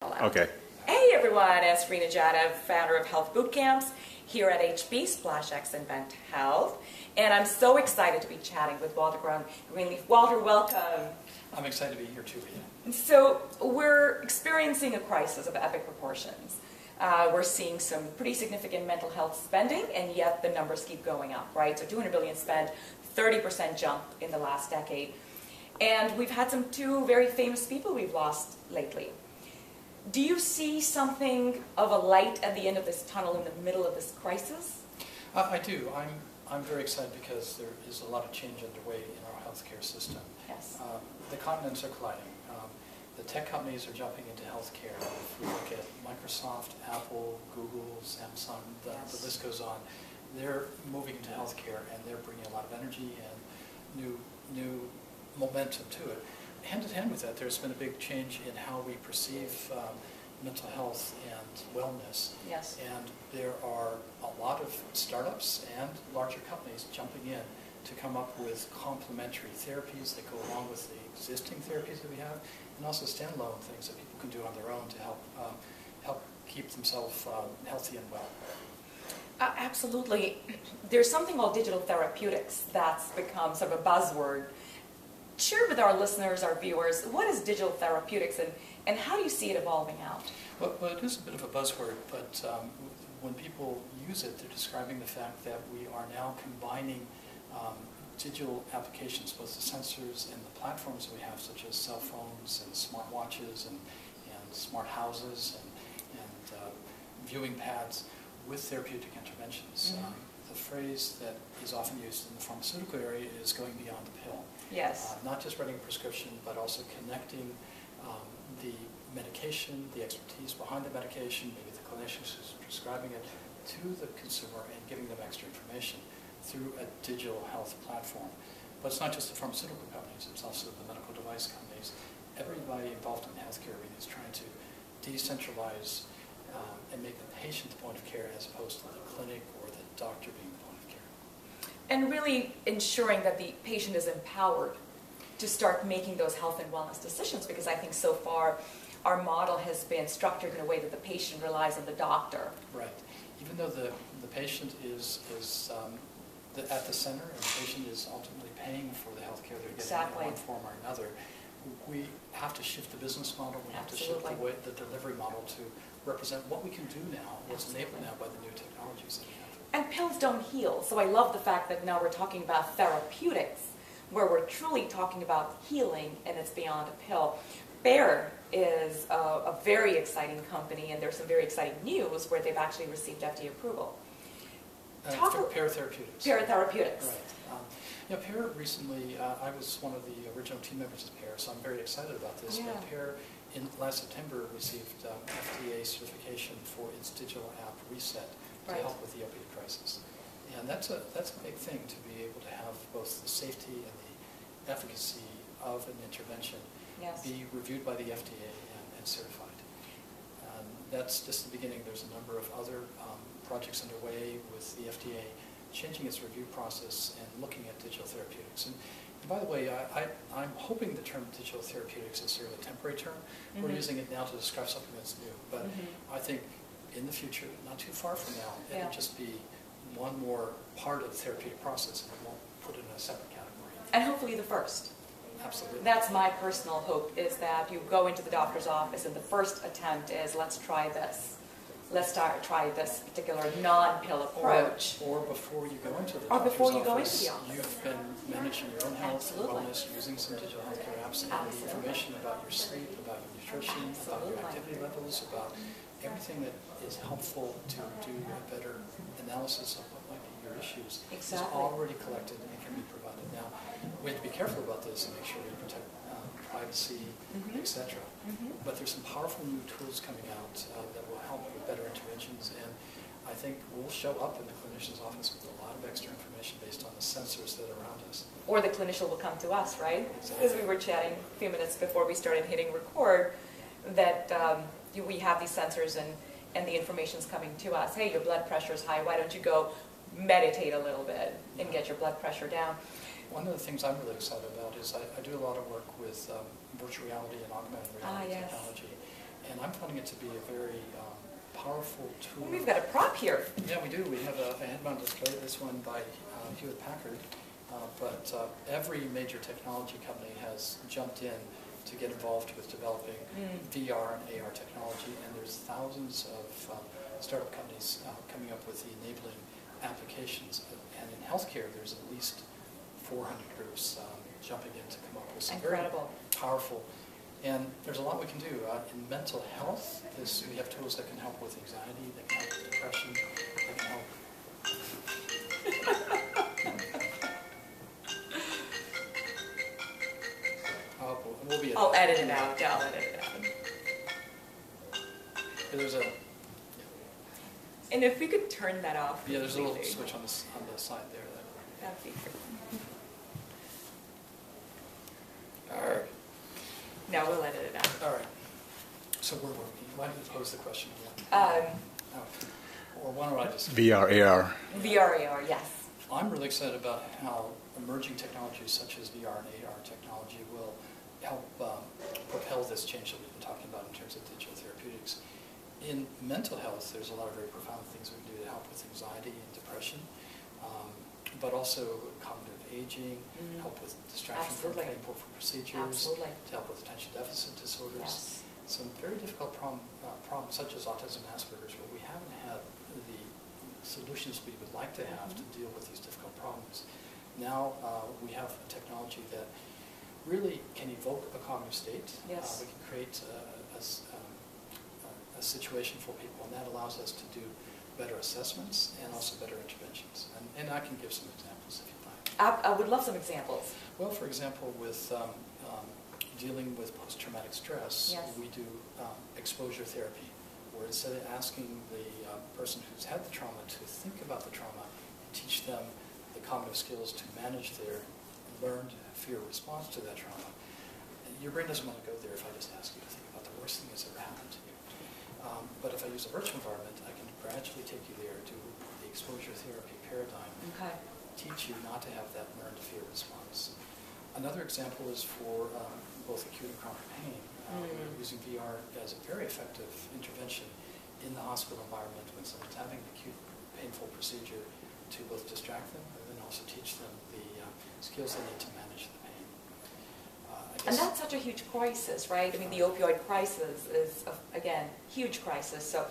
Okay. Hey everyone, it's Reena, Jadhav, founder of Health Bootcamps here at HB, SplashX Invent Health. And I'm so excited to be chatting with Walter Greenleaf. Walter, welcome. I'm excited to be here too, Reena. So we're experiencing a crisis of epic proportions. We're seeing some pretty significant mental health spending, and yet the numbers keep going up, right? So 200 billion spent, 30% jump in the last decade. And we've had two very famous people we've lost lately. Do you see something of a light at the end of this tunnel in the middle of this crisis? I do. I'm very excited because there is a lot of change underway in our healthcare system. Yes. The continents are colliding. The tech companies are jumping into healthcare. If we look at Microsoft, Apple, Google, Samsung, the list goes on. They're moving into healthcare and they're bringing a lot of energy and new momentum to it. Hand in hand with that, there's been a big change in how we perceive mental health and wellness. Yes. And there are a lot of startups and larger companies jumping in to come up with complementary therapies that go along with the existing therapies that we have, and also standalone things that people can do on their own to help keep themselves healthy and well. Absolutely. There's something called digital therapeutics that's become sort of a buzzword. Share with our listeners, our viewers, what is digital therapeutics and how do you see it evolving out? Well, it is a bit of a buzzword, but when people use it, they're describing the fact that we are now combining digital applications, both the sensors and the platforms that we have, such as cell phones and smartwatches and smart houses and viewing pads, with therapeutic interventions. Mm-hmm. The phrase that is often used in the pharmaceutical area is going beyond the pill. Yes. Not just writing a prescription, but also connecting the medication, the expertise behind the medication, maybe the clinician who's prescribing it, to the consumer and giving them extra information through a digital health platform. But it's not just the pharmaceutical companies, it's also the medical device companies. Everybody involved in the healthcare arena is trying to decentralize and make the patient the point of care as opposed to the clinic or the doctor being the point of care. And really ensuring that the patient is empowered to start making those health and wellness decisions, because I think so far our model has been structured in a way that the patient relies on the doctor. Right. Even though the patient is at the center and the patient is ultimately paying for the health care they're getting in one form or another, we have to shift the business model, we have to shift the delivery model to represent what we can do now, what's enabled now by the new technologies that we have. And pills don't heal, so I love the fact that now we're talking about therapeutics, where we're truly talking about healing and it's beyond a pill. Bayer is a very exciting company, and there's some very exciting news where they've actually received FDA approval. Pear Therapeutics. Pear Therapeutics. Right. Pear recently, I was one of the original team members of Pear, so I'm very excited about this. Yeah. But Pear, last September, received FDA certification for its digital app Reset to help with the opioid crisis. And that's a big thing, to be able to have both the safety and the efficacy of an intervention be reviewed by the FDA and certified. That's just the beginning. There's a number of other projects underway with the FDA changing its review process and looking at digital therapeutics. And by the way, I'm hoping the term digital therapeutics is sort of a temporary term. Mm-hmm. We're using it now to describe something that's new. But I think in the future, not too far from now, it'll just be one more part of the therapeutic process, and it won't put it in a separate category. And hopefully the first. Absolutely. That's my personal hope, is that you go into the doctor's office and the first attempt is, let's try this. Let's try this particular non-pill approach. Or before you go into the doctor's office, you've been managing your own health and wellness using some digital healthcare apps and the information about your sleep, about your nutrition, about your activity levels, about everything that is helpful to do a better analysis of what might be your issues is already collected and can be provided. Now, we have to be careful about this and make sure we protect privacy, etc. But there's some powerful new tools coming out that will help with better interventions, and I think we'll show up in the clinician's office with a lot of extra information based on the sensors that are around us. Or the clinician will come to us, right? Exactly. As we were chatting a few minutes before we started hitting record, that we have these sensors and the information's coming to us. Hey, your blood pressure is high. Why don't you go meditate a little bit and get your blood pressure down? One of the things I'm really excited about is I do a lot of work with virtual reality and augmented reality technology. And I'm finding it to be a very powerful tool. Well, we've got a prop here. Yeah, we do. We have a head-mounted display, this one by Hewlett-Packard. But every major technology company has jumped in to get involved with developing VR and AR technology, and there's thousands of startup companies coming up with the enabling applications. And in healthcare, there's at least 400 groups jumping in to come up with some very powerful. And there's a lot we can do. In mental health, we have tools that can help with anxiety, that can help with depression, that can help. I'll edit it out. Yeah, I'll edit it out. There's a. And if we could turn that off. Yeah, there's a little switch on the side there. That'd be great. All right. No, we'll edit it out. All right. So where were we? Why don't you pose the question again? Or why don't I just... VR, AR. VR, AR, yes. I'm really excited about how emerging technologies such as VR and AR technology will help propel this change that we've been talking about in terms of digital therapeutics. In mental health, there's a lot of very profound things we can do to help with anxiety and depression, but also cognitive aging, help with distraction from painful procedures, to help with attention deficit disorders. Some very difficult problems such as autism and Asperger's, where we haven't had the solutions we would like to have to deal with these difficult problems. Now we have a technology that really can evoke a cognitive state. We can create a situation for people, and that allows us to do better assessments and also better interventions. And I can give some examples if you'd like. I would love some examples. Well, for example, with dealing with post-traumatic stress, we do exposure therapy, where instead of asking the person who's had the trauma to think about the trauma, teach them the cognitive skills to manage their learned fear response to that trauma. Your brain doesn't want to go there if I just ask you to think about the worst thing that's ever happened to you. But if I use a virtual environment, I can gradually take you there to the exposure therapy paradigm, teach you not to have that learned fear response. Another example is for both acute and chronic pain. We're using VR as a very effective intervention in the hospital environment when someone's having an acute painful procedure to both distract them and then also teach them the skills they need to manage the pain. And that's such a huge crisis, right? I mean, the opioid crisis is, again, huge crisis. So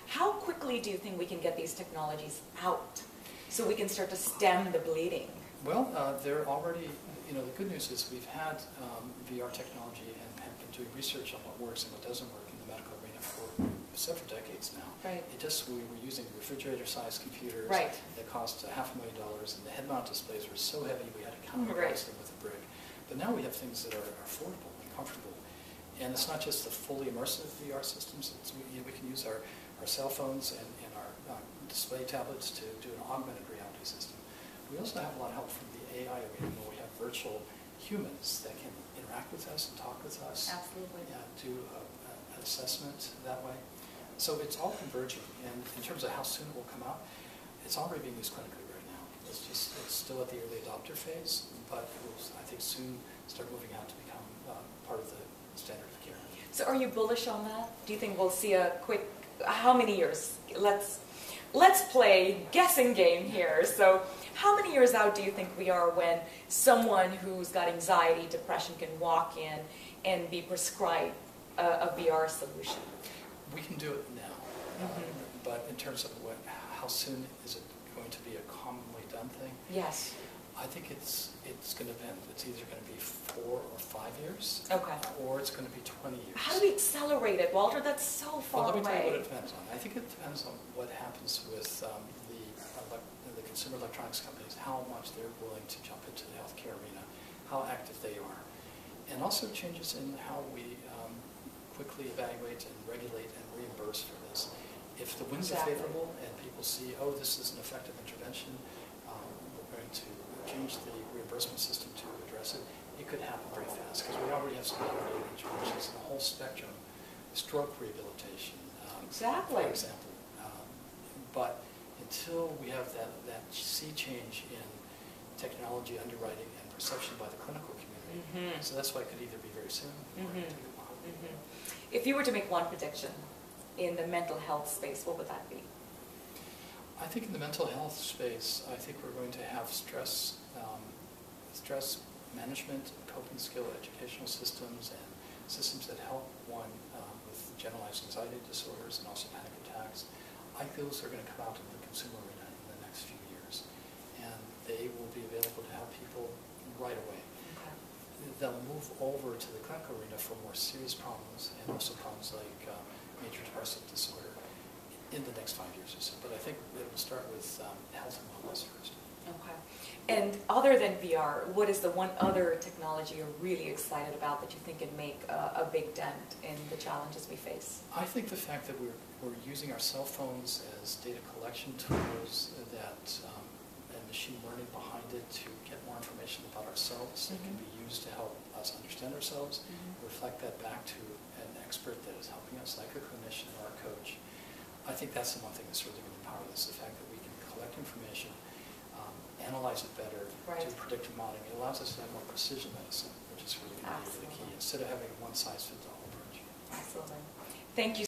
how quickly do you think we can get these technologies out so we can start to stem the bleeding? Well, they're already, the good news is we've had VR technology and have been doing research on what works and what doesn't work in the medical arena for several decades now. Right. We were using refrigerator-sized computers that cost $500,000, and the head-mount displays were so heavy we had to counterbalance them with a brick. But now we have things that are affordable and comfortable. And it's not just the fully immersive VR systems. We can use our cell phones and our display tablets to do an augmented reality system. We also have a lot of help from the AI arena, where we have virtual humans that can interact with us and talk with us. Absolutely. Do an assessment that way. So it's all converging. And in terms of how soon it will come out, it's already being used clinically right now. It's still at the early adopter phase, but it will, I think, soon start moving out to become part of the standard of care. So are you bullish on that? Do you think we'll see a quick, how many years? Let's play guessing game here. So how many years out do you think we are when someone who's got anxiety, depression can walk in and be prescribed a VR solution? We can do it now, but in terms of how soon is it going to be a commonly done thing? Yes. I think it's going to depend. It's either going to be 4 or 5 years, or it's going to be 20 years. How do we accelerate it, Walter? That's so far away. Well, let me tell you what it depends on. I think it depends on what happens with the consumer electronics companies, how much they're willing to jump into the healthcare arena, how active they are, and also changes in how we quickly evaluate and regulate and reimburse for this. If the winds are favorable and people see, oh, this is an effective intervention, we're going to change the reimbursement system to address it, it could happen very fast, because we already have some innovative interventions in the whole spectrum, stroke rehabilitation, for example. But until we have that sea change in technology underwriting and perception by the clinical community, so that's why it could either be very soon or it could take a while. Mm-hmm. If you were to make one prediction in the mental health space, what would that be? I think in the mental health space, I think we're going to have stress management, coping skill, educational systems, and systems that help one with generalized anxiety disorders and also panic attacks. I think those are going to come out in the consumer arena in the next few years, and they will be available to help people right away. Okay. They'll move over to the clinical arena for more serious problems, and also problems like major depressive disorder in the next 5 years or so. But I think it will start with health and wellness first. Okay. And other than VR, what is the one other technology you're really excited about that you think can make a big dent in the challenges we face? I think the fact that we're using our cell phones as data collection tools that and machine learning behind it to get more information about ourselves that can be used to help us understand ourselves, reflect that back to an expert that is helping us, like a clinician or a coach. I think that's the one thing that's really going to power this, the fact that we can collect information, analyze it better, do predictive modeling. It allows us to have more precision medicine, which is really going to be the key, instead of having a one-size-fits-all approach. Absolutely. Thank you.